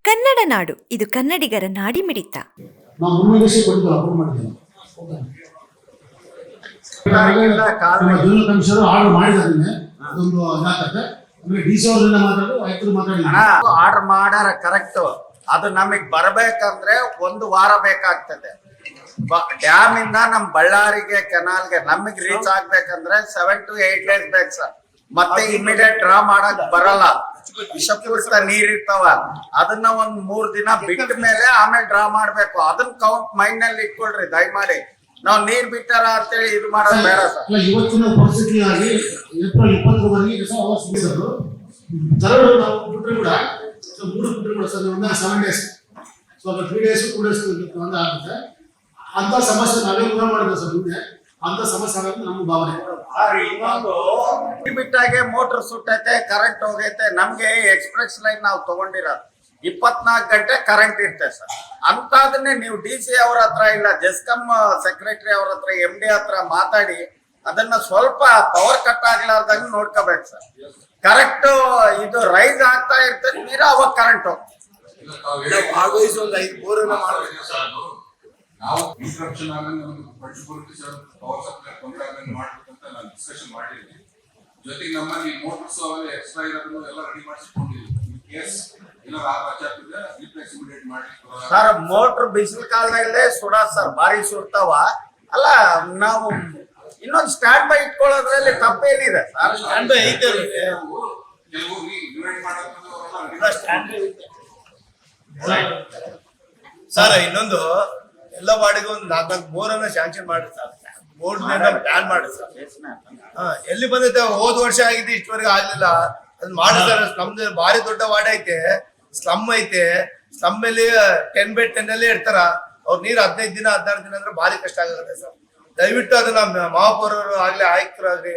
ಕನ್ನಡ ನಾಡು, ಇದು ಕನ್ನಡಿಗರ ನಾಡಿಮಿಡಿತ. ನಾವು ಮುನ್ನೆಲೆಸಿ ಕೊಟ್ಟು ಅಪ್ರೂವ್ ಮಾಡಿದ್ದೇವೆ. ಕಮಿಷನರ್ ಆರ್ಡರ್ ಮಾಡಿದಾರೆ. ಅದೊಂದು ಇದಾಗ್ತದೆ. ಆಮೇಲೆ ಡಿಸಿ ಅವರಿಂದ ಮಾತಾಡೋದು ರೈತರು ಮಾತಾಡಿ ಆರ್ಡರ್ ಮಾಡಾರ ಕರೆಕ್ಟ್. ಅದು ನಮಗ್ ಬರ್ಬೇಕಂದ್ರೆ 1 ವಾರ ಬೇಕಾಗ್ತದೆ. ಡ್ಯಾಮ್ ಇಂದ ನಮ್ ಬಳ್ಳಾರಿಗೆ ಕೆನಾಲ್ಗೆ ನಮಗ್ ರೀಚ್ ಆಗ್ಬೇಕಂದ್ರೆ 7 to 8 days ಬೇಕು ಸರ್. ಮತ್ತೆ ಇಮಿಡಿಯೇಟ್ ಡ್ರಾ ಮಾಡಕ್ ಬರಲ್ಲ. ವಿಷಪೂರಿತ ನೀರ್ ಇರ್ತಾವ, ಅದನ್ನ 3 ದಿನ ಬಿಟ್ಟ ಮೇಲೆ ಆಮೇಲೆ ಡ್ರಾ ಮಾಡ್ಬೇಕು. ಅದನ್ನ ಕೌಂಟ್ ಮೈಂಡ್ ನಲ್ಲಿ ಇಟ್ಕೊಳ್ರಿ ದಯಮಾಡಿ. ನಾವ್ ನೀರ್ ಬಿಟ್ಟಾರ ಅಂತೇಳಿ ಇದು ಮಾಡೋದು ಬೇಡ ಸರ್. ಇವತ್ತಿನ ಪರಿಸ್ಥಿತಿಯಾಗಿ ಏಪ್ರಿಲ್ 20ರವರೆಗೆ ತರಡು ನಾವು ಬಿಟ್ಟರೆ ಕೂಡ 3 ಬಿಟ್ಟರೆ ಕೂಡ sir 7 days, so 3 days 2 days ಆಗುತ್ತೆ. ಅಂತ ಸಮಸ್ಯೆ ನಾವೇ ಗುಣ ಮಾಡಿದ್ವಿ ಸರ್. ಮುಂದೆ ಅಂತ ಸಮಸ್ಯೆ ಆಗುತ್ತೆ ನಮ್ಮ ಭಾವನೆ. ಇನ್ನೊಂದು ಬಿಟ್ಟಾಗೆ ಮೋಟರ್ ಸುಟ್ಟೈತೆ, ಕರೆಂಟ್ ಹೋಗೈತೆ. ನಮ್ಗೆ ಎಕ್ಸ್ಪ್ರೆಸ್ ಲೈನ್ ನಾವು ತಗೊಂಡಿರೋದು 24 ಗಂಟೆ ಕರೆಂಟ್ ಇರ್ತದೆ ಸರ್. ಅಂತದನ್ನೇ ನೀವು DC ಅವ್ರ ಹತ್ರ ಇಲ್ಲ ಜೆಸ್ಕಾಂ ಸೆಕ್ರೆಟರಿ ಅವ್ರ ಹತ್ರ MD ಹತ್ರ ಮಾತಾಡಿ ಅದನ್ನ ಸ್ವಲ್ಪ ಪವರ್ ಕಟ್ ಆಗ್ಲಾರ್ದಂಗ ನೋಡ್ಕೋಬೇಕು ಸರ್. ಕರೆಕ್ಟ್ ಇದು ರೈಸ್ ಆಗ್ತಾ ಇರ್ತದೆ ನೀರು, ಅವಾಗ ಕರೆಂಟ್ ಹೋಗ್ತದೆ. ನಾವು ಇನ್ಸ್ಟ್ರಕ್ಷನ್ ಆಗಂಗೆ ನಮಗೆ ಪರ್ಟಿಕ್ಯುಲರ್ಲಿ ಸರ್ ಪವರ್ ಸಪ್ಲೈ ತೊಂದರೆ ಆಗಂಗೆ ಮಾಡ್ಬೇಕಂತ ನಾನು ಡಿಸ್ಕಷನ್ ಮಾಡಿದ್ದೀನಿ. ಜೊತೆಗೆ ನಮ್ಮಲ್ಲಿ ಮೋಟರ್ಸ್ ಅವೆಲ್ಲ ಎಕ್ಸ್ಟ್ರಾ ಇರೋದನ್ನು ಎಲ್ಲ ರೆಡಿ ಮಾಡಿಸ್ಕೊಂಡಿದ್ದೀವಿ. ಕೇಸ್ ಏನಾರು ಆಚಾರ್ತಿದ್ರೆ ರಿಪ್ಲೇಸ್ ಇಮಿಡಿಯೇಟ್ ಮಾಡಿ ಸರ್. ಮೋಟರ್ ಬಿಸಿಲು ಕಾಲದಲ್ಲೇ ಸುಡ ಸರ್, ಭಾರಿ ಸುಡ್ತಾವ. ಅಲ್ಲ ನಾವು ಇನ್ನೊಂದು ಸ್ಟ್ಯಾಂಡ್ ಬೈ ಇಟ್ಕೊಳ್ಳೋದ್ರಲ್ಲಿ ತಪ್ಪೇನಿದೆ ಸರ್. ಸ್ಟ್ಯಾಂಡ್ ಬೈ ಐತೆ ಕೆಲವು ಡಿವೈಡ್ ಮಾಡೋದು ಸರ್. ಇನ್ನೊಂದು ಎಲ್ಲ ವಾರ್ಡಿಗೆ ಒಂದು 4 ಬೋರನ್ನ ಶಾಂಕ್ಷನ್ ಮಾಡಿ ಸರ್. ಬೋರ್ಡ್ ಪ್ಲಾನ್ ಮಾಡಿ ಸರ್. ಎಲ್ಲಿ ಬಂದೈತೆ? ಹೋದ ವರ್ಷ ಆಗಿದೆ, ಇಷ್ಟವರೆಗೆ ಆಗ್ಲಿಲ್ಲ. ಅದ್ ಮಾಡಿ ಸರ್. ನಮ್ದು ಭಾರಿ ದೊಡ್ಡ ವಾರ್ಡ್ ಐತೆ, ಸ್ಲಮ್ ಐತೆ. ಸ್ಲಮ್ ಮೇಲೆ 10/10 ಅಲ್ಲೇ ಇರ್ತಾರ. ಅವ್ರ ನೀರು 15 ದಿನ 16 ದಿನ ಅಂದ್ರೆ ಭಾರಿ ಕಷ್ಟ ಆಗುತ್ತೆ ಸರ್. ದಯವಿಟ್ಟು ಅದನ್ನ ಮಹಾಪೌರರು ಆಗ್ಲಿ, ಆಯುಕ್ತರಾಗ್ಲಿ,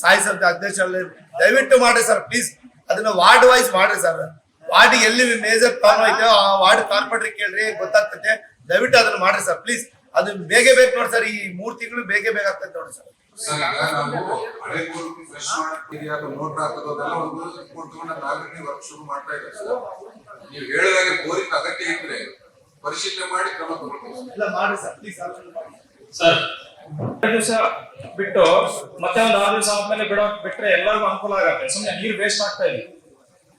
ಸಾಯಿ ಸಮಿತಿ ಅಧ್ಯಕ್ಷರಲ್ಲಿ ದಯವಿಟ್ಟು ಮಾಡ್ರಿ ಸರ್ ಪ್ಲೀಸ್. ಅದನ್ನ ವಾರ್ಡ್ ವೈಸ್ ಮಾಡ್ರಿ ಸರ್. ವಾರ್ಡ್ ಎಲ್ಲಿ ಮೇಜರ್ ಪ್ರಾಬ್ಲಮ್ ಐತೆ ಆ ವಾರ್ಡ್ ಕಾರ್ಪೊರೇಟರ್ ಕೇಳ್ರಿ, ಗೊತ್ತಾಗ್ತದೆ. ದಯವಿಟ್ಟು ಅದನ್ನ ಮಾಡ್ರಿ ಸರ್ ಪ್ಲೀಸ್. ಅದು ಬೇಗ ಬೇಕು ನೋಡಿ ಸರ್. ಈ 3 ತಿಂಗಳು ಬೇಗ ಆಗ್ತದೆ ನೋಡಿ ಸರ್. ಸರ್ ಈಗ ನಾವು ಹಳೆ ಬೋರ್ ಫ್ರೆಶ್ ಮಾಡ್ತೀವಿ, ಅದು ಮೋಟರ್ ಹಾಕೋದೆಲ್ಲ ಒಂದು ರಿಪೋರ್ಟ್ ತಗೊಂಡು ನಾಲ್ಕನೇ ವರ್ಕ್ ಶುರು ಮಾಡ್ತಾ ಇದ್ದೀವಿ ಸರ್. ನೀವು ಹೇಳಿದಾಗೆ ಬೋರಿಂಗ್ ಅಗತ್ಯ ಇದ್ರೆ ಪರಿಶೀಲನೆ ಮಾಡಿ ಕ್ರಮ ತಗೊಳ್ತೀವಿ. ಇಲ್ಲ ಮಾಡಿ ಸರ್ ಪ್ಲೀಸ್ ಸರ್. 2 ದಿವಸ ಬಿಟ್ಟು ಮತ್ತೆ ಒಂದು 6 ದಿವಸ ಆದ್ಮೇಲೆ ಬಿಟ್ರೆ ಎಲ್ಲರಿಗೂ ಅನುಕೂಲ ಆಗತ್ತೆ. ಸುಮ್ಮನೆ ನೀರು ವೇಸ್ಟ್ ಆಗ್ತಾ ಇದೆ.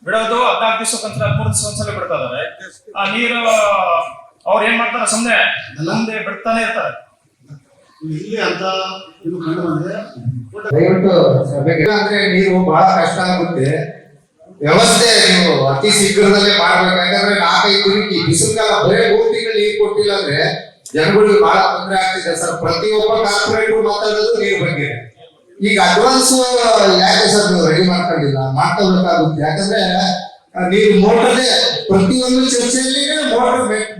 ಬಿಡೋದು 14 ದಿವಸಕ್ಕೊಂದ್ಸಲ 13 ದಿವಸಕ್ಕೊಂದ್ಸಲ ಬಿಡ್ತಾ ಇದಾರೆ. ಆ ನೀರು ಅವ್ರು ಏನ್ ಮಾಡ್ತಾರೆ, ಸುಮ್ಮನೆ ಮುಂದೆ ಬಿಡ್ತಾನೆ ಇರ್ತಾರೆ. ಇಲ್ಲಿ ಅಂತ ಇದು ಕಂಡು ಬಂದ್ರೆ ದಯವಿಟ್ಟು ಅಂದ್ರೆ ನೀರು ಬಹಳ ಕಷ್ಟ ಆಗುತ್ತೆ. ವ್ಯವಸ್ಥೆ ನೀವು ಅತಿ ಶೀಘ್ರದಲ್ಲೇ ಮಾಡ್ಬೇಕು. ಯಾಕಂದ್ರೆ 4-5 ದಿನಕ್ಕೆ ಬಿಸಿಲು ಕಾಲ ಬರೇ 3 ತಿಂಗಳು ನೀರು ಕೊಟ್ಟಿಲ್ಲ ಅಂದ್ರೆ ಜನಗಳಿಗೆ ಬಹಳ ತೊಂದರೆ ಆಗ್ತಿದೆ ಸರ್. ಪ್ರತಿಯೊಬ್ಬ ಕಾರ್ಪೊರೇಟರ್ ಮಾತಾಡೋದು ನೀರು ಬಗ್ಗೆ. ಈಗ ಅಡ್ವಾನ್ಸ್ ಯಾಕೆ ಸರ್ ನೀವು ರೆಡಿ ಮಾಡ್ಕೊಂಡಿಲ್ಲ? ಮಾಡ್ಕೋಬೇಕಾಗುತ್ತೆ. ಯಾಕಂದ್ರೆ ನೀವು ಮೋಟರ್ನೇ ಪ್ರತಿಯೊಂದು ಚರ್ಚೆಯಲ್ಲಿ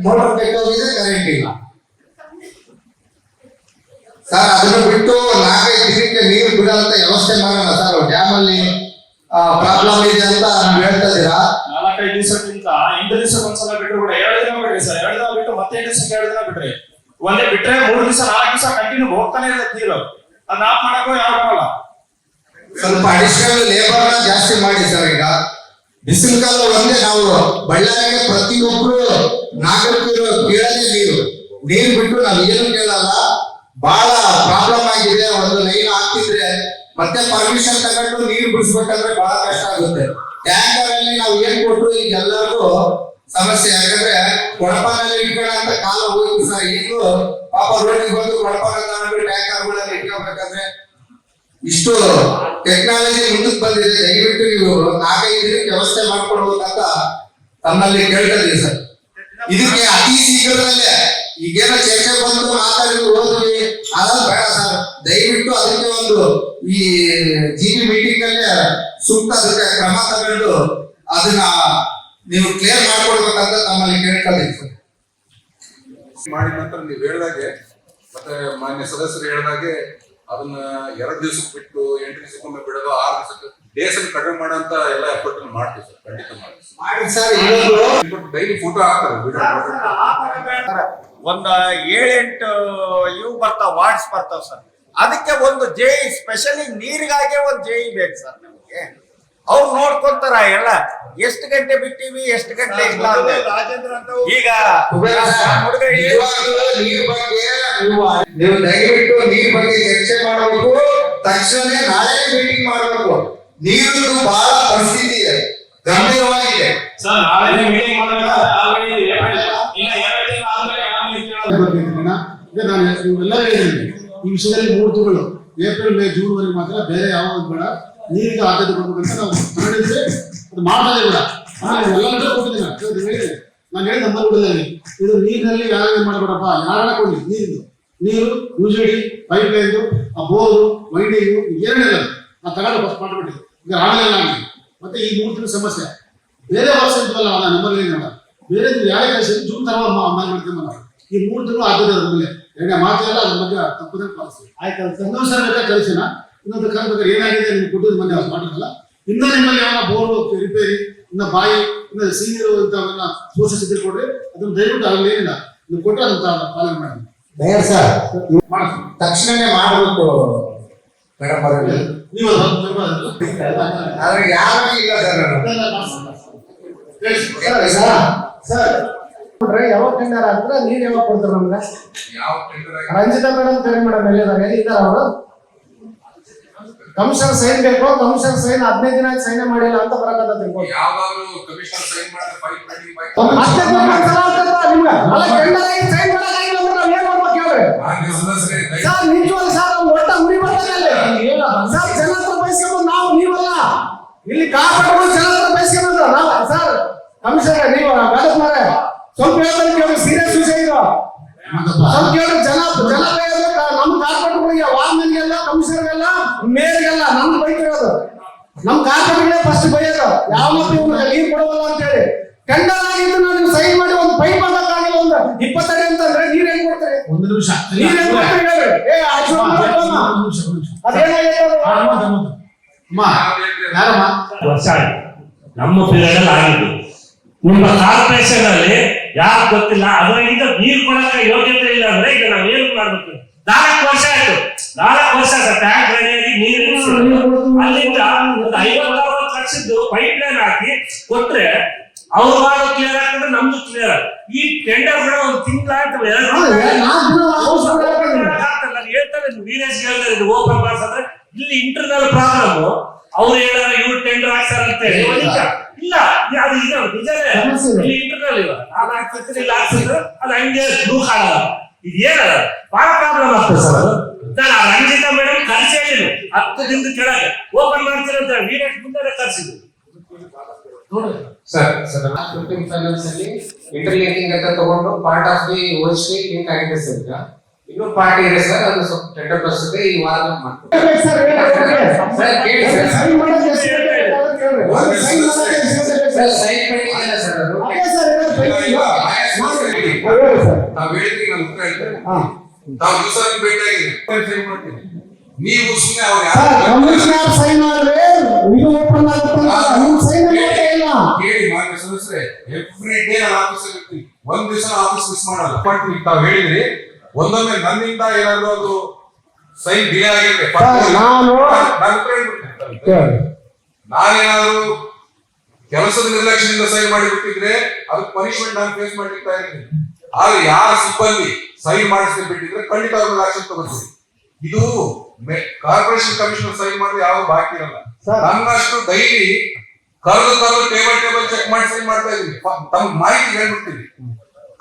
ಮೋಟರ್ ಬೇಕಾಗಿದೆ, ಕರೆಂಟ್ ಇಲ್ಲ ಸರ್. ಅದನ್ನು ಬಿಟ್ಟು 4-5 ದಿನಕ್ಕೆ ನೀರು ಬಿಡೋಂತ ವ್ಯವಸ್ಥೆ ಮಾಡೋಣ ಸರ್. ಡ್ಯಾಮ್ ಅಲ್ಲಿ ಪ್ರಾಬ್ಲಮ್ ಇದೆ ಅಂತ ನೀವು ಹೇಳ್ತಾ ಇದ್ದೀರಾ. 4-5 ದಿವಸಕ್ಕಿಂತ 8 ದಿವಸಕ್ಕೆ ಒಂದ್ಸಲ ಬಿಟ್ಟರು ಕೂಡ 2 ದಿನ ಬಿಡ್ರಿ ಸರ್. 2 ದಿನ ಬಿಟ್ಟು ಮತ್ತೆ 8 ದಿವಸಕ್ಕೆ 2 ದಿನ ಬಿಡ್ರಿ. ಒಂದೇ ಬಿಟ್ರೆ 3 ದಿವಸ 4 ದಿವಸ ಕಂಟಿನ್ಯೂ ಹೋಗ್ತಾನೆ ಇರುತ್ತೆ ನೀರು. ಅದನ್ನ ಆಫ್ ಮಾಡಕ್ಕೂ ಯಾರು ಬರಲ್ಲ. ಸ್ವಲ್ಪ ಅಡಿಷನಲ್ ಲೇಬರ್ ಜಾಸ್ತಿ ಮಾಡಿ ಸರ್. ಈಗ ಬಿಸಿಲು ಕಾಲ ಒಂದೇ ನಾವು ಬಳ್ಳಾರಿಗೆ ಪ್ರತಿಯೊಬ್ರು ನಾಗರಿಕರು ಕೇಳಲೇ ನೀರು ಬಿಟ್ಟು ನಾವ್ ಏನು ಕೇಳಲ್ಲ. ಬಹಳ ಪ್ರಾಬ್ಲಮ್ ಆಗಿದೆ. ಒಂದು ಲೈನ್ ಹಾಕ್ತಿದ್ರೆ ಮತ್ತೆ ಪರ್ಮಿಷನ್ ತಗೊಂಡು ನೀರು ಬಿಡಿಸ್ಬೇಕಂದ್ರೆ ಬಹಳ ಕಷ್ಟ ಆಗುತ್ತೆ. ಟ್ಯಾಂಕರ್ ಅಲ್ಲಿ ನಾವು ಏನ್ ಕೊಟ್ರು ಈಗ ಎಲ್ಲರಿಗೂ ಸಮಸ್ಯೆ. ಯಾಕಂದ್ರೆ ಕೊಡಪಾನಲ್ಲಿ ಇಟ್ಕೊಳ್ಳೋ ಅಂತ ಕಾಲ ಹೋಗಿತ್ತು ಸರ್. ಈಗಲೂ ಪಾಪ ರೋಡಿಗೆ ಬಂದು ಕೊಡಪಾನ ತಗೊಂಡು ಟ್ಯಾಂಕರ್ಗಳಲ್ಲಿ ಇಟ್ಕೋಬೇಕಂದ್ರೆ ಇಷ್ಟು ಟೆಕ್ನಾಲಜಿ ಮುಂದಕ್ಕೆ ಬಂದಿದೆ. ದಯವಿಟ್ಟು ನೀವು 4-5 ದಿನಕ್ಕೆ ವ್ಯವಸ್ಥೆ ಮಾಡ್ಕೊಡ್ಬೇಕಂತ ತಮ್ಮಲ್ಲಿ ಕೇಳ್ತಾ ಇದೀವಿ ಸರ್. ಇದಕ್ಕೆ ಅತಿ ಶೀಘ್ರದಲ್ಲೇ ಈಗೇನೋ ಚರ್ಚೆ ಬಂದು ಮಾತಾಡಿ ಹೋದ್ವಿ ಅದ್ರಲ್ಲಿ ಬೇಡ ಸರ್. ದಯವಿಟ್ಟು ಅದಕ್ಕೆ ಒಂದು ಈ GB ಮೀಟಿಂಗ್ ಅಲ್ಲೇ ಸೂಕ್ತ ಅದಕ್ಕೆ ಕ್ರಮ ತಗೊಂಡು ಅದನ್ನ ನೀವು ಕ್ಲಿಯರ್ ಮಾಡ್ಕೊಡ್ಬೇಕಂತ ತಮ್ಮಲ್ಲಿ ಕೇಳ್ಕೊಂಡಿದ್ದೀವಿ ಸರ್. ಮಾಡಿದ ನಂತರ ನೀವು ಹೇಳಿದಾಗೆ ಮತ್ತೆ ಮಾನ್ಯ ಸದಸ್ಯರು ಹೇಳಿದಾಗೆ ಅದನ್ನ 2 ದಿವಸಕ್ಕೆ ಬಿಟ್ಟು 8 ದಿವಸಕ್ಕೊಮ್ಮೆ ಬಿಡೋದು, 6 ದಿವಸಕ್ಕೆ ಡೇಸ್ ಅನ್ನು ಕಡಿಮೆ ಮಾಡೋಂತ ಎಲ್ಲ ಎಫರ್ಟ್ ಮಾಡ್ತೀವಿ ಸರ್. ಖಂಡಿತ ಮಾಡಿ ಸರ್. ಡೈಲಿ ಫೋಟೋ ಹಾಕ್ತಾರೆ. ಒಂದು 7-8 ಇವು ಬರ್ತಾವ, ವಾರ್ಡ್ಸ್ ಬರ್ತಾವ ಸರ್. ಅದಕ್ಕೆ ಒಂದು JE ಸ್ಪೆಷಲಿ ನೀರಿಗಾಗಿ ಒಂದು JE ಬೇಕು ಸರ್ ನಮಗೆ. ಅವ್ರು ನೋಡ್ಕೊಂತಾರ ಎಲ್ಲ ಎಷ್ಟು ಗಂಟೆ ಬಿಟ್ಟಿವಿ ಎಷ್ಟು ಗಂಟೆ ಇಲ್ಲ ಅಂತ. ರಾಜೇಂದ್ರ ಅಂತ ಈಗ ಕುಬೇರ ಹುಡುಗ ನಿಜವಾಗ್ಲೂ ನೀರ್ ಬಗ್ಗೆ ನೀವು ದಯವಿಟ್ಟು ನೀರ್ ಬಗ್ಗೆ ಚರ್ಚೆ ಮಾಡಬೇಕು. ತಕ್ಷಣ ನಾಳೆ ಮೀಟಿಂಗ್ ಮಾಡಬೇಕು. ನೀರು ಬಹಳ ಪರಿಸ್ಥಿತಿ ಇದೆ, ಗಂಭೀರವಾಗಿದೆ. ಸರ್ ನಾಳೆ ಮೀಟಿಂಗ್ ಮಾಡಬೇಕಾದ್ರೆ ಆಲ್ರೆಡಿ ಇನ್ನ 2 ದಿನ ಆದ್ಮೇಲೆ ಈಗ ನಾನು ನೀವೆಲ್ಲ ಹೇಳಿದ್ದೀನಿ ಈ ವಿಷಯದಲ್ಲಿ 3 ತಿಂಗಳು ಏಪ್ರಿಲ್ ಮೇ ಜೂನ್ ವರೆಗೆ ಮಾತ್ರ ಬೇರೆ ಯಾವ ಬೇಡ ನೀರಿಗೆ ಆದ್ಯತೆ ಕೊಡ್ಬೇಕಂತ ನಾವು ಹೊರಡಿದ್ರೆ ಅದು ಮಾಡ್ತಾನೆ ಬೇಡ. ಆಮೇಲೆ ಎಲ್ಲ ಕೊಟ್ಟಿದ್ದೀನಿ ನಾನು ಹೇಳಿ ನಂಬರ್ ಕೊಟ್ಟಿದ್ದೀನಿ. ಇದು ನೀರಿನಲ್ಲಿ ಯಾರು ಮಾಡಬೇಡಪ್ಪ, ಯಾರ ಕೊಡಿ ನೀರು ಯೂಸಿಡಿ ಪೈಪ್ ಲೈನ್ ಆ ಬೋರು ವೈಂಡಿಂಗು ಏನಿಲ್ಲ ನಾವು ತಗೊಂಡು ಫಸ್ಟ್ ಮಾಡ್ಬಿಟ್ಟು ಈಗ ಆಮೇಲೆ ಆಗಲಿ. ಮತ್ತೆ ಈ 3 ತಿಂಗಳ ಸಮಸ್ಯೆ ಬೇರೆ ವರ್ಷ ಇದ್ವಲ್ಲ ನಂಬರ್ ಇಲ್ಲ ಬೇರೆ ಯಾರೇ ಕಳಿಸಿ ಜೂನ್ ತರ ಮಾಡ್ಕೊಂಬಲ್ಲ. ಈ 3 ತಿಂಗಳು ಆದ್ಯತೆ ಅದ್ರ ಮೇಲೆ ಎರಡನೇ ಮಾತೆಲ್ಲ ಅದ್ರ ಬಗ್ಗೆ ತಪ್ಪದಂಗೆ ಪಾಲಿಸಿ ಆಯ್ತು. ಸಂತೋಷ ಬೇಕಾದ್ರೆ ಕಳಿಸಿನ ಇನ್ನೊಂದು ಕಾಲಬೇಕಾದ್ರೆ ಏನಾಗಿದೆ ನಿಮ್ಗೆ ಕೊಟ್ಟಿದ್ದು ಮೊನ್ನೆ ಅವ್ರು ಮಾಡಿರಲ್ಲ. ಇನ್ನ ನಿಮ್ಮಲ್ಲಿ ಯಾವ ಬೋರ್ಡು ರಿಪೇರಿ ಇನ್ನ ಬಾಯಿ ಇನ್ನ ಸೀನಿಯರ್ ಇಂಥವನ್ನ ಸೋರ್ಸಸ್ ಇದ್ರೆ ಕೊಡ್ರಿ, ಅದನ್ನ ದಯವಿಟ್ಟು ಅಲ್ಲಿ ಏನಿಲ್ಲ ನೀವು ಕೊಟ್ಟರೆ ಅದನ್ನ ಪಾಲನೆ ಮಾಡಿ. ಮೇಯರ್ ಸರ್ ತಕ್ಷಣನೇ ಮಾಡಬೇಕು ಮೇಡಮ್ ಅವರಲ್ಲಿ. ನೀವು ಆದ್ರೆ ಯಾರು ಇಲ್ಲ ಸರ್ ಯಾವಾಗ ಟೆಂಡರ್ ಆದ್ರೆ ನೀರ್ ಯಾವಾಗ ಕೊಡ್ತಾರೆ ನಮ್ಗೆ? ಯಾವ ಟೆಂಡರ್ ಆಗಿ ರಂಜಿತಾ ಮೇಡಮ್ ಕರೆ ಮೇಡಮ್ ಎಲ್ಲಿದ್ದಾರೆ ಅವರು ಕಮಿಷನರ್ ಸೈನ್ ಬೇಕು, ಕಮಿಷನರ್ ಸೈನ್ 15 ದಿನ ಆಯ್ತು ಸೈನ್ ಮಾಡಿಲ್ಲ ಅಂತ ಬರಕತ್ತ ತಿಳ್ಕೊಂಡು ಯಾವ್ದಾದ್ರು ಕಮಿಷನರ್ ಸೈನ್ ಮಾಡಿದ್ರೆ ಫೈಲ್ ಪೆಂಡಿಂಗ್ ಬೈ ಅಷ್ಟೇ ನಿಮ್ಗೆ ಅಲ್ಲ ಟೆಂಡರ್ ಆಗಿ ಸೈನ್ ಮಾಡಕ್ಕಾಗಿಲ್ಲ ಅಂದ್ರೆ ನಾವ್ ಏನ್ ಮಾಡ್ಬೇಕು ಹೇಳ್ರಿ ಮಾನ್ಯ ಸದಸ್ಯರೇ ಸರ್? ನಿಜವಾಗ್ಲೂ ಸರ್ ನಮ್ಗೆ ಒಟ್ಟ ಉರಿ ಬರ್ತಾನೆ ಸರ್. ಜನ ಹತ್ರ ಬಯಸ್ಕೊಂಬಂದು ನಾವು ನೀವಲ್ಲ ಇಲ್ಲಿ ಕಾಪಾಡ್ಕೊಂಡು ಜನ ಹತ್ರ ಬಯಸ್ಕೊಂಬಂದು ನಾವು ಸರ್. ಕಮಿಷನರ್ ನೀವು ಬೇಡಕ್ ಮಾರೆ ಸ್ವಲ್ಪ ಹೇಳ್ತಾರೆ ಕೇಳಿ, ಸೀರಿಯಸ್ ವಿಷಯ ಇದು ಸ್ವಲ್ಪ ಕೇಳಿ. ಜನ ನಮ್ ಕಾರ್ಪೊರೇಟ್ಗಳಿಗೆ ವಾರ್ಮನ್ಗೆಲ್ಲ ಕಮಿಷನರ್ಗೆಲ್ಲ ಮೇಯರ್ಗೆಲ್ಲ ನಮ್ ಬೈತಿರೋದು. ನಮ್ ಕಾರ್ಪೊರೇಟ್ಗಳೇ ಫಸ್ಟ್ ಬೈಯೋದು ಯಾವ ಮತ್ತೆ ನೀರ್ ಕೊಡವಲ್ಲ ಅಂತ ಹೇಳಿ. ಟೆಂಡರ್ ಆಗಿದ್ದು ನಾನು ಸೈನ್ ಮಾಡಿ ಒಂದು ಪೈಪ್ ಹಾಕಕ್ಕಾಗಿಲ್ಲ, ಒಂದು 20 ಅಡಿ ಅಂತಂದ್ರೆ ನೀರ್ ಹೆಂಗ್ ಕೊಡ್ತಾರೆ? ಒಂದು ನಿಮಿಷ ನೀರ್ ಹೆಂಗ್ ಕೊಡ್ತಾರೆ ಹೇಳ್ರಿ? ಅದೇನಾಗಿತ್ತು ಅಮ್ಮ ಯಾರಮ್ಮ ವರ್ಷ ಆಯ್ತು ನಮ್ಮ ಪೀರಿಯಡ್ ಅಲ್ಲಿ ಆಗಿದ್ದು. ನಿಮ್ಮ ಕಾರ್ಪೊರೇಷನ್ ಅಲ್ಲಿ ಯಾರು ಗೊತ್ತಿಲ್ಲ, ಅದರಿಂದ ನೀರು ಕೊಡಕ ಯೋಗ್ಯತೆ ಇಲ್ಲ ಅಂದ್ರೆ ಈಗ ನಾವ್ ಏನ್ ಮಾಡ್ಬೇಕು? 4 ವರ್ಷ ಆಯ್ತು, 4 ವರ್ಷ ಟ್ಯಾಂಕ್ ರೆಡಿಯಾಗಿ ನೀರು ಅಲ್ಲಿಂದ ಒಂದು 50-60 ಲಕ್ಷದ್ದು ಪೈಪ್ ಲೈನ್ ಹಾಕಿ ಕೊಟ್ರೆ ಅವ್ರು ಮಾಡೋ ಕ್ಲಿಯರ್ ಆಗ್ತದೆ, ನಮ್ದು ಕ್ಲಿಯರ್. ಈ ಟೆಂಡರ್ ಕೂಡ ಒಂದು ತಿಂಗಳ ಹೇಳ್ತಾರೆ ವೀರೇಶ್ ಹೇಳ್ತಾರೆ ಇದು ಓಪನ್ ಪಾಸ್ ಅಂದ್ರೆ ಇಲ್ಲಿ ಇಂಟರ್ನಲ್ ಪ್ರಾಬ್ಲಮ್. ಅವ್ರು ಹೇಳಾರ ಇವ್ರು ಟೆಂಡರ್ ಹಾಕ್ತಾರ ಅಂತ ಹೇಳಿ ಇಲ್ಲ, ಅದು ಇದೆ ನಿಜನೇ. ಇಲ್ಲಿ ಇಂಟರ್ನಲ್ ಇಲ್ಲ ಅದು ಹಾಕ್ತಿದ್ರೆ ಇಲ್ಲ ಹಾಕ್ತಿದ್ರೆ ಅದು ಹಂಗೆ ಲೂಕ್ ಆಗಲ್ಲ. ಇದು ಏನಲ್ಲ ಬಹಳ ಪ್ರಾಬ್ಲಮ್ ಆಗ್ತದೆ ಸರ್. ನಾನು ರಂಜಿತಾ ಮೇಡಮ್ ಕರ್ಸಿ ಹೇಳಿದ್ರು 10 ದಿನದ ಕೆಳಗೆ ಓಪನ್ ಮಾಡ್ತೀರ ಅಂತ ವೀರೇಶ್ ಮುಂದೆ ಕರ್ಸಿದ್ರು. ಸರ್ 15 ಫೈನಾನ್ಸ್ ಅಲ್ಲಿ ಇಂಟರ್ಲಿಂಕಿಂಗ್ ಅಂತ ತಗೊಂಡು ಪಾರ್ಟ್ ಆಫ್ ದಿ ಓಎಸ್ಟಿ ಲಿಂಕ್ ಆಗಿದೆ ಸರ್. ಈಗ ಇನ್ನೂ ಪಾರ್ಟ್ ಇದೆ ಸರ್, ಅದು ಸ್ವಲ್ಪ ಟೆಂಡರ್ ಬರ್ತದೆ ಈ ವಾರ ಮಾಡ್ತೀವಿ ಸರ್. ಕೇಳಿ ಸರ್, ಸೈನ್ ಮಾಡಕ್ಕೆ ಎಷ್ಟು ಸೈನ್ ಪೆಂಡಿಂಗ್ ಇದೆ ಸರ್. ಅದು ನಾವ್ ಹೇಳಿದ್ರಿ ನಾನು ಉತ್ತರ ಹೇಳ್ತೇನೆ. ತಾವು ದಿವಸ ಭೇಟಿಯಾಗಿ ಮಾಡ್ತೀನಿ, ನೀವು ಸುಮ್ಮನೆ ಅವ್ರು ಕಮಿಷನರ್ ಸೈನ್ ಆದ್ರೆ ಇದು ಓಪನ್ ಆಗುತ್ತೆ ಅಂತ ನೀವು ಸೈನ್ ಮಾಡ್ತಾ ಇಲ್ಲ. ಕೇಳಿ ಮಾನ್ಯ ಸದಸ್ಯರೇ, ಎವ್ರಿ ಡೇ ನಾನು ಆಫೀಸಲ್ಲಿ ಇರ್ತೀನಿ, ಒಂದ್ ದಿವಸ ಆಫೀಸ್ ಮಿಸ್ ಮಾಡಲ್ಲ. ತಾವ್ ಹೇಳಿದ್ರಿ ಒಂದೊಮ್ಮೆ ನನ್ನಿಂದ ಏನಾದ್ರು ಅದು ಸೈನ್ ಡಿಲೇ ಆಗಿದೆ, ನಾನೇನಾದ್ರು ಕೆಲಸದ ನಿರ್ಲಕ್ಷ್ಯದಿಂದ ಸೈನ್ ಮಾಡಿಬಿಟ್ಟಿದ್ರೆ ಅದಕ್ಕೆ ಪನಿಷ್ಮೆಂಟ್ ನಾನು ಫೇಸ್ ಮಾಡ್ಲಿಕ್ಕೆ ಇರ್ತೀನಿ. ಆದ್ರೆ ಯಾರ ಸಿಬ್ಬಂದಿ ಸೈನ್ ಮಾಡಿಸ್ದೆ ಬಿಟ್ಟಿದ್ರೆ ಖಂಡಿತ ಅವ್ರನ್ನ ಆಕ್ಷನ್ ತಗೋತೀವಿ. ಇದು ಕಾರ್ಪೊರೇಷನ್ ಕಮಿಷನರ್ ಸೈನ್ ಮಾಡಿದ್ರೆ ಯಾವ ಬಾಕಿ ಇರಲ್ಲ. ನನ್ನಷ್ಟು ಡೈಲಿ ಕರೆದು ಟೇಬಲ್ ಚೆಕ್ ಮಾಡಿ ಸೈನ್ ಮಾಡ್ತಾ ಇದೀವಿ. ತಮ್ಮ ಮಾಹಿತಿ ಹೇಳ್ಬಿಡ್ತೀವಿ.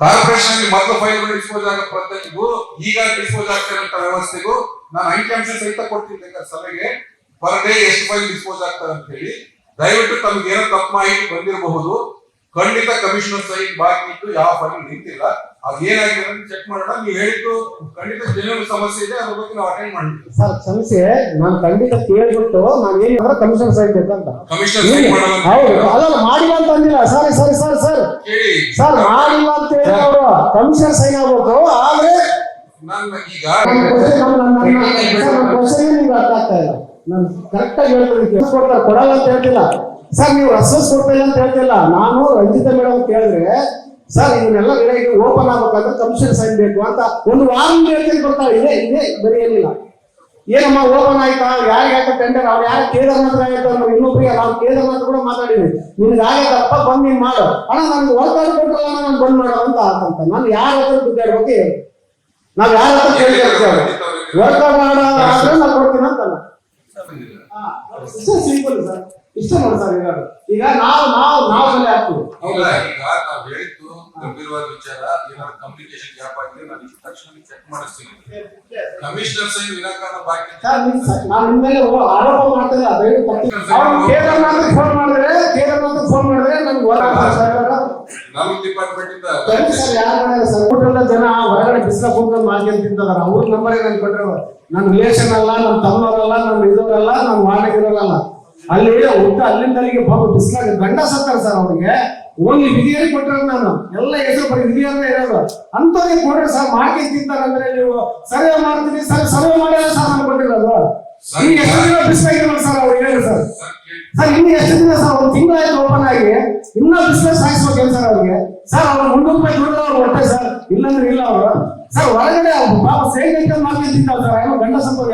ಕಾರ್ಪೊರೇಷನ್ ಅಲ್ಲಿ ಮೊದಲು ಫೈಲ್ಗಳು ಡಿಸ್ಪೋಸ್ ಆಗೋ ಪದ್ಧತಿಗೂ ಈಗ ಡಿಸ್ಪೋಸ್ ಆಗ್ತಿರೋಂಥ ವ್ಯವಸ್ಥೆಗೂ ನಾನು ಅಂಕಿಅಂಶ ಸಹಿತ ಕೊಡ್ತೀನಿ ಸಭೆಗೆ. ಪರ್ ಡೇ ಎಷ್ಟು ಫೈಲ್ ಡಿಸ್ಪೋಸ್ ಆಗ್ತದೆ ಅಂತ ಹೇಳಿ. ದಯವಿಟ್ಟು ತಮ್ಗೆ ಏನೋ ತಪ್ಪು ಮಾಹಿತಿ ಬಂದಿರಬಹುದು. ಖಂಡಿತ ಕಮಿಷನರ್ ಸೈನ್ ಬಾಕಿ ಇದ್ದು ಯಾವ ಫೈಲ್ ನಿಂತಿಲ್ಲ. ಅದು ಏನಾಗಿದೆ ಅಂತ ಚೆಕ್ ಮಾಡೋಣ. ನೀವು ಹೇಳಿದ್ದು ಖಂಡಿತ ಜೆನ್ಯೂನ್ ಸಮಸ್ಯೆ ಇದೆ, ಅದ್ರ ಬಗ್ಗೆ ನಾವು ಅಟೆಂಡ್ ಮಾಡ್ತೀವಿ. ಸರ್ ಸಮಸ್ಯೆ ನಾನು ಖಂಡಿತ ಕೇಳ್ಬಿಟ್ಟು ನಾನು ಏನಿದ್ರೆ ಕಮಿಷನರ್ ಸೈನ್ ಬೇಕಂತ. ಕಮಿಷನರ್ ಸೈನ್ ಮಾಡಲ್ಲ. ಹೌದು ಅದಲ್ಲ ಮಾಡಿಲ್ಲ ಅಂತ ಅಂದಿಲ್ಲ. ಸರಿ ಕೇಳಿ ಸರ್ ಮಾಡಿಲ್ಲ ಅಂತ ಹೇಳಿ ಅವರು ಕಮಿಷನರ್ ಸೈನ್ ಆಗ್ಬೇಕು. ಆದ್ರೆ ನಾನು ಈಗ ಕ್ವಶನ್ ನಿಮ್ಗೆ ಅರ್ಥ ಆಗ್ತಾ ಇಲ್ಲ. ನಾನು ಕರೆಕ್ಟ್ ಆಗಿ ಹೇಳ್ತೀನಿ, ಕೊಡಲ್ಲ ಅಂತ ಹೇಳ್ತಿಲ್ಲ ಸರ್. ನೀವು ರೆಸ್ಪಾನ್ಸ್ ಕೊಡ್ತಾ ಇಲ್ಲ ಅಂತ ಹೇಳ್ತಿಲ್ಲ. ನಾನು ರಂಜಿತಾ ಮೇಡಮ್ ಕೇಳಿದ್ರೆ ಸರ್ ಇದನ್ನೆಲ್ಲ ಇದು ಓಪನ್ ಆಗ್ಬೇಕಂದ್ರೆ ಕಮಿಷನ್ ಸೈನ್ ಬೇಕು ಅಂತ ಒಂದು ವಾರ ಹೇಳ್ತೀನಿ ಕೊಡ್ತಾರೆ. ಇದೇ ಬರೀ ಏನಿಲ್ಲ. ಏನಮ್ಮ ಓಪನ್ ಆಯ್ತಾ, ಯಾರಿಗೆ ಆಯ್ತಾ ಟೆಂಡರ್, ಅವ್ರು ಯಾರು ಕೇದಾರ್ನಾಥ್ ಆಯ್ತು ಅಂದ್ರೆ ಇನ್ನೊಬ್ರಿಗೆ ನಾವು ಕೇದಾರ್ನಾಥ್ ಕೂಡ ಮಾತಾಡಿದ್ವಿ, ನಿನ್ಗೆ ಆಗೈತಲ್ಲಪ್ಪ ಬಂದ್ ನೀನ್ ಮಾಡು, ಅಣ್ಣ ನನ್ಗೆ ವರ್ಕ್ ಆರ್ಡರ್ ಕೊಟ್ಟಲ್ಲ ನಾನು ಬಂದ್ ಮಾಡೋ ಅಂತ ಆತಂತ. ನಾನು ಯಾರ ಹತ್ರ ದುಡ್ಡಾಡ್ಬೇಕು ಹೇಳಿ, ನಾವ್ ಯಾರ ಹತ್ರ ಕೇಳ್ತೇವೆ, ವರ್ಕ್ ಆರ್ಡರ್ ಆದ್ರೆ ನಾನು ಕೊಡ್ತೀನಿ ಅಂತಲ್ಲ. ಇಷ್ಟ ಸಿಂಪಲ್ ಸರ್, ಇಷ್ಟ ನೋಡಿ ಸರ್. ಈಗ ನಾವು ಬೆಲೆ ಹಾಕ್ತೀವಿ. ಇಲ್ಲ, ಈಗ ನಾವ್ ಹೇಳಿದ್ದು ಗಂಭೀರವಾದ ವಿಚಾರ. ಏನಾದ್ರು ಕಮ್ಯುನಿಕೇಶನ್ ಗ್ಯಾಪ್ ಆಗಿದೆ, ನಾನು ಇಷ್ಟು ತಕ್ಷಣ ಚೆಕ್ ಮಾಡಿಸ್ತೀನಿ. ಕಮಿಷನರ್ ಸೈನ್ ವಿನಾಕಾರಣ ಬಾಕಿ ನಾನು ನಿಮ್ಮ ಮೇಲೆ ಆರೋಪ ಮಾಡ್ತಿಲ್ಲ, ದಯವಿಟ್ಟು ಕೇದಾರ್ನಾಥ್ ಫೋನ್ ಮಾಡಿದ್ರೆ ನನ್ಗೆ ನಮ್ಮ ಡಿಪಾರ್ಟ್ಮೆಂಟ್ ಇಂದ ಸರ್ ಯಾರು ಮಾಡಿಲ್ಲ ಸರ್. ಊಟದ ಜನ ಹೊರಗಡೆ ಬಿಸಿಲ ಕೂತ್ಕೊಂಡು ಮಾಡ್ಕೊಂಡು ತಿಂತದಾರ, ಅವ್ರ ನಂಬರೇ ನನ್ಗೆ ಕೊಟ್ಟಿರೋ. ನನ್ನ ರಿಲೇಷನ್ ಅಲ್ಲ, ನನ್ನ ತಮ್ಮವರಲ್ಲ, ನನ್ನ ಇದವರಲ್ಲ, ನನ್ನ ವಾರ್ಡಗಿರಲ್ಲ. ಅಲ್ಲಿ ಊಟ ಅಲ್ಲಿಂದ ಅಲ್ಲಿಗೆ ಪಾಪ ಬಿಸಿಲಾಗ ಗಂಡ ಸತ್ತಾರ ಸರ್. ಅವ್ರಿಗೆ ಓನ್ಲಿ ವಿಧಿಯರಿ ಕೊಟ್ಟಿರೋದು, ನಾನು ಎಲ್ಲ ಹೆಸರು ಬರೀ ವಿಧಿಯರೇ ಇರೋದು. ಅಂತವ್ರಿಗೆ ಕೊಡ್ರಿ ಸರ್, ಮಾಡ್ಕೊಂಡು ತಿಂತಾರಂದ್ರೆ ನೀವು ಸರ್ವೆ ಮಾಡ್ತೀನಿ ಸರ್, ಸರ್ವೆ ಮಾಡಿಲ್ಲ ಸರ್ ನಾನು ಕೊಟ್ಟಿರೋದು. ಈಗ ಎಷ್ಟು ದಿನ ಬಿಸಿಲಾಗಿರೋದು ಸರ್ ಅವ್ರು ಹೇಳಿ ಸರ್. ಸರ್ ಇನ್ನು ಎಷ್ಟು ದಿನ ಸರ್, ಒಂದು ತಿಂಗಳಾಯ್ತು ಓಪನ್ ಆಗಿ, ಇನ್ನೂ ಬಿಸ್ನೆಸ್ ಸಾಯಿಸ್ಬೇಕೇನು ಸರ್ ಅವ್ರಿಗೆ? ಸರ್ ಅವ್ರು 300 ರೂಪಾಯಿ ದುಡ್ಡು ಅವ್ರು ಹೊಟ್ಟೆ ಸರ್, ಇಲ್ಲಂದ್ರೆ ಇಲ್ಲ ಅವರು ಸರ್. ಹೊರಗಡೆ ಪಾಪ ಸೇಲ್ ಐಟಮ್ ಮಾಡ್ಕೊಂಡು ತಿಂತಾವ್ ಸರ್, ಏನೋ ಗಂಡ ಸಂಪರ್ಕ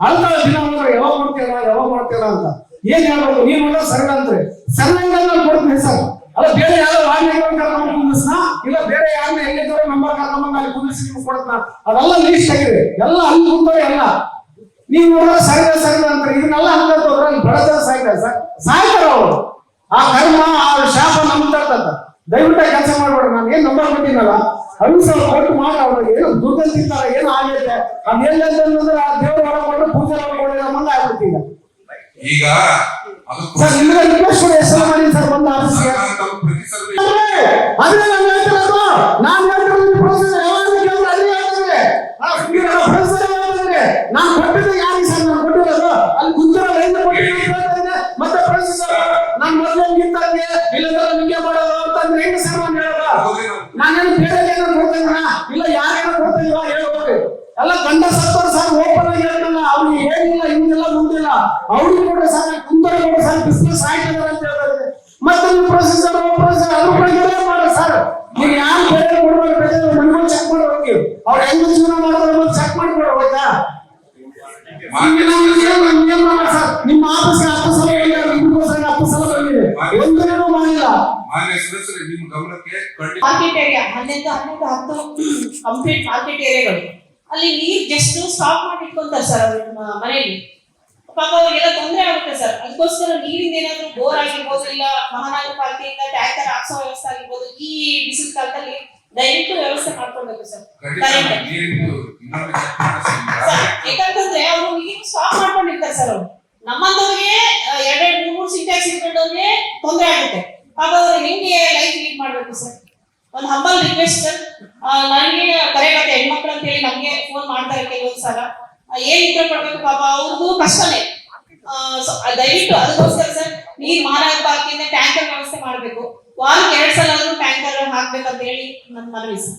ಅಳ್ತಾವ ದಿನ ಹೋದ್ರೆ ಯಾವಾಗ ಮಾಡ್ತೀರ ಅಂತ ಏನ್ ಹೇಳ್ಬೇಕು? ನೀವು ನೋಡೋ ಸರ್ವೆ ಅಂತಾರೆ, ಸರ್ವೆ ನಾನು ಕೊಡ್ತೀನಿ ಸರ್. ಅಲ್ಲ ಬೇರೆ ಯಾರೋ ವಾಹನಗಳನ್ನು ಕರ್ಕೊಂಡು ಕುಂದಿಸ್ನ, ಇಲ್ಲ ಬೇರೆ ಯಾರನ್ನ ಎಲ್ಲಿದ್ದವ್ರೆ ನಂಬರ್ ಕರ್ಕೊಂಡ್ ಅಲ್ಲಿ ಕುಂದಿಸಿ ನಿಮ್ಗೆ ಕೊಡ್ತಾನ, ಅದೆಲ್ಲ ಲೀಸ್ಟ್ ಆಗಿದೆ, ಎಲ್ಲ ಅಲ್ಲಿ ಕುಂತವ್ರೆ ಎಲ್ಲ. ನೀವು ನೋಡೋ ಸರ್ವೆ ಅಂತಾರೆ, ಇದನ್ನೆಲ್ಲ ಅಂತವ್ರ ಬಡ ಜನ ಸಾಯ್ತಾರೆ ಸರ್, ಸಾಯ್ತಾರ ಅವರು. ಆ ಕರ್ಮ ಆ ಶಾಪ ನಮ್ಗೆ ತರ್ತಂತ. ದಯವಿಟ್ಟು ಕೆಲಸ ಮಾಡ್ಬೇಡ್ರಿ. ನಾನು ಏನ್ ನಂಬರ್ ಕೊಟ್ಟಿನಲ್ಲ ಅವಿಸ ಕೊಟ್ಟು ಮಾಡಿ ಅವ್ರಿಗೆ ಏನು ದುಡ್ಡಲ್ಲಿ ತಿಂತಾರ, ಏನು ಆಗೈತೆ ಅದೇನಂದ್ರೆ ಆ ದೇವ್ರ ಒಳಗೊಂಡು ಪೂಜೆ ಒಳಗೊಂಡು ನಮ್ಮಂಗ ಆಗ್ಬಿಡ್ತೀಗ. ಈಗ ಸರ್ ನಿಮ್ಗೆ ರಿಕ್ವೆಸ್ಟ್ ಕೊಡಿ, ಹೆಸರು ಮಾಡಿ ಸರ್ ಬಂದ ಆಫೀಸ್ಗೆ. ಅದೇ ನಾನು ಹೇಳ್ತಿರೋದು, ನಾನು ಹೇಳ್ತಿರೋದು ಪ್ರೊಸೆಸರ್ ಯಾವಾಗ ಕೇಳಿದ್ರೆ ಅದೇ ಹೇಳ್ತಾರೆ. ನಾನು ಕೊಟ್ಟಿದ್ದು ಯಾರಿಗೆ ಸರ್? ನಾನು ಕೊಟ್ಟಿರೋದು ಅಲ್ಲಿ ಗುಂಜೂರಲ್ಲಿ ಕೊಟ್ಟಿದ್ದೀನಿ. ಮತ್ತೆ ಪ್ರೊಸೆಸರ್ ನಾನು ಮೊದಲೇ ನಿಂತಂಗೆ ಇಲ್ಲಂದ್ರೆ ನಿಮಗೆ ಮಾಡೋದು ಅಂತಂದ್ರೆ ಹೆಂಗ ಸರ್ ನಾನು ಹೇಳೋದು? ನಾನೇನು ಬೇರೆ ಏನೋ ಕೊಡ್ತೇನ ಇಲ್ಲ ಯಾರೇನೋ ಕೊಡ್ತಿಲ್ವಾ ಹೇಳ್ಬೇಕು. ಎಲ್ಲ ಗಂಡ ಸತ್ತೋರು ಸರ್ ಓಪನ್ ಆಗಿ ಹೇಳ್ತಲ್ಲ, ಅವ್ರಿಗೆ ಏನಿಲ್ಲ ಹಿಂದಿಲ್ಲ ಮುಂದಿಲ್ಲ, ಅವ್ರಿಗೆ ಕೊಡ್ರೆ ಸರ್ ಕುಂತರೆ ಕೊಡ್ರೆ ಸರ್ ಬಿಸ್ನೆಸ್ ಆಯ್ತದ ಅಂತ ಹೇಳ್ತಾರೆ. ಮತ್ತೆ ನೀವು ಪ್ರೊಸೆಸರ್ ಅದ್ರ ಬಗ್ಗೆ ಮಾಡೋ ಸರ್. ನೀವು ಯಾರು ಬೇರೆ ಕೊಡ್ಬೇಕು ಮನೆಗಳು ಚೆಕ್ ಮಾಡಿ ಹೋಗಿ, ಅವ್ರು ಹೆಂಗ್ ಜೀವನ ಮಾಡೋದು ಚೆಕ್ ಮಾಡಿ ಕೊಡ್ಬೇಕಾ? ಸರ್ ನಿಮ್ಮ ಆಫೀಸ್ಗೆ 10 ಸಲ ಬಂದಿದೆ, 10 ಸಲ ಬಂದಿದೆ, ಒಂದೂ ಮಾಡಿಲ್ಲ. ಮಾನ್ಯ ಸದಸ್ಯರೇ, ನಿಮ್ಮ ಗಮನಕ್ಕೆ ಮಾರ್ಕೆಟ್ ಏರಿಯಾ 11 ಕಂಪ್ಲೀಟ್ ಮಾರ್ಕೆಟ್ ಏರಿಯಾಗಳು ಅಲ್ಲಿ ನೀರ್ ಜಸ್ಟ್ ಸ್ಟಾಪ್ ಮಾಡಿ ಇಟ್ಕೊಂತಾರೆ ಸರ್ ಅವ್ರ ಮನೆಯಲ್ಲಿ. ಪಾಪ ಅವ್ರಿಗೆಲ್ಲ ತೊಂದರೆ ಆಗುತ್ತೆ ಸರ್. ಅದಕ್ಕೋಸ್ಕರ ನೀರಿಂದ ಏನಾದ್ರು ಬೋರ್ ಆಗಿರ್ಬೋದು, ಇಲ್ಲ ಮಹಾನಗರ ಪಾಲಿಕೆಯಿಂದ ಟ್ಯಾಂಕರ್ ಹಾಕ್ಸೋ ವ್ಯವಸ್ಥೆ ಆಗಿರ್ಬೋದು, ಈ ಬಿಸಿಲು ಕಾಲದಲ್ಲಿ ದಯವಿಟ್ಟು ವ್ಯವಸ್ಥೆ ಮಾಡ್ಕೊಳ್ಬೇಕು ಸರ್. ಯಾಕಂತಂದ್ರೆ ಅವರು ನೀರು ಸ್ಟಾಪ್ ಮಾಡ್ಕೊಂಡಿರ್ತಾರೆ ಸರ್. ಅವ್ರು ನಮ್ಮಂತವ್ರಿಗೆ 2-3 ಸಿಂಟ್ಯಾಕ್ಸ್ ಇಟ್ಕೊಂಡವ್ರಿಗೆ ತೊಂದರೆ ಆಗುತ್ತೆ. ಪಾಪ ಅವ್ರು ಹೆಂಗೆ ಲೈಫ್ ಲೀಡ್ ಮಾಡ್ಬೇಕು ಸರ್? ಒಂದು ಹಂಬಲ್ ರಿಕ್ವೆಸ್ಟ್ ಸರ್, ನನಗೆ ಕರೆ ಬರುತ್ತೆ ಹೆಣ್ಮಕ್ಳು ಅಂತ ಹೇಳಿ ನಮ್ಗೆ ಫೋನ್ ಮಾಡ್ತಾರೆ ಕೆಲವೊಂದು ಸಲ. ಏನ್ ಉತ್ತರ ಕೊಡ್ಬೇಕು ಪಾಪ, ಅವ್ರದ್ದು ಕಷ್ಟನೇ. ದಯವಿಟ್ಟು ಅದಕ್ಕೋಸ್ಕರ ಸರ್ ನೀರ್ ಮಹಾನಗರ ಪಾಲಿಕೆಯಿಂದ ಟ್ಯಾಂಕರ್ ವ್ಯವಸ್ಥೆ ಮಾಡ್ಬೇಕು. ವಾರಕ್ಕೆ 2 ಸಲ ಆದ್ರೂ ಟ್ಯಾಂಕರ್ ಹಾಕ್ಬೇಕಂತ ಹೇಳಿ ನನ್ನ ಮನವಿ ಸರ್.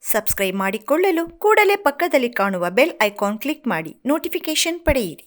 ಸಬ್ಸ್ಕ್ರೈಬ್ ಮಾಡಿಕೊಳ್ಳಲು ಕೂಡಲೇ ಪಕ್ಕದಲ್ಲಿ ಕಾಣುವ ಬೆಲ್ ಐಕಾನ್ ಕ್ಲಿಕ್ ಮಾಡಿ ನೋಟಿಫಿಕೇಶನ್ ಪಡೆಯಿರಿ.